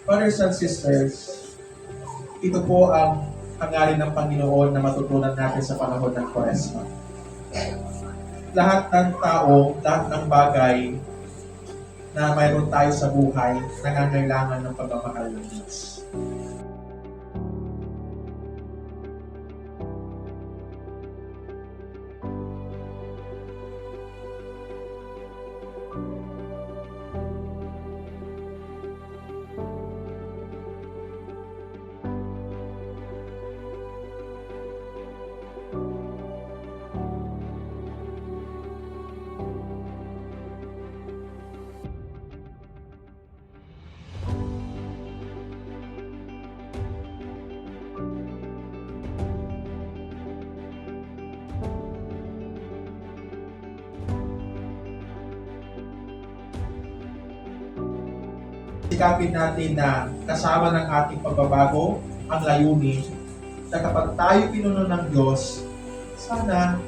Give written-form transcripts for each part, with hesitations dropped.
Brothers and sisters, ito po ang hangarin ng Panginoon na matutunan natin sa panahon ng Kwaresma. Lahat ng tao, lahat ng bagay na mayroon tayo sa buhay, nangangailangan ng pagmamahal ng Diyos. Sikapin natin na kasama ng ating pagbabago ang layunin na kapag tayo pinuno ng Diyos, sana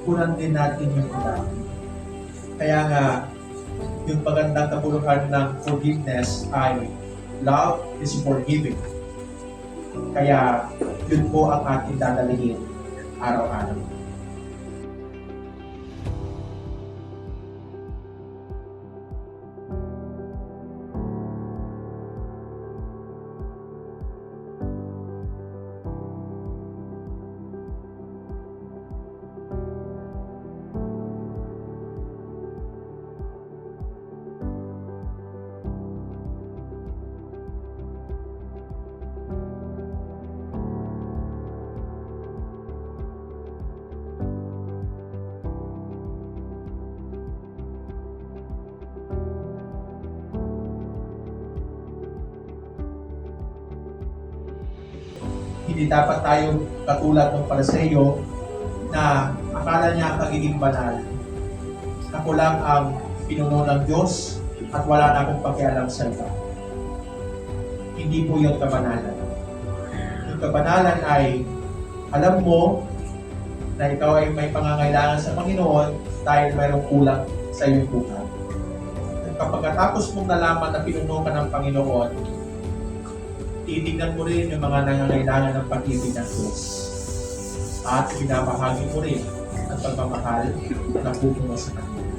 punan din natin yung iba. Kaya nga, yung magandang kabuluhan ng forgiveness ay love is forgiving. Kaya yun po ang ating dadalhin araw-araw. Hindi dapat tayo katulad ng Pariseo na akala niya ang pagiging banal. Ako lang ang pinuno ng Diyos at wala na akong pakialam sa iba. Hindi po yung kabanalan. Yung kabanalan ay alam mo na ikaw ay may pangangailangan sa Panginoon dahil mayroong kulang sa iyong buhay. At kapag katapos mong nalaman na pinuno ka ng Panginoon, titignan mo rin yung mga nangangailangan ng pag-ibig ng Diyos. At binabahagi mo rin ang pagmamahal na pupuno sa Kanya.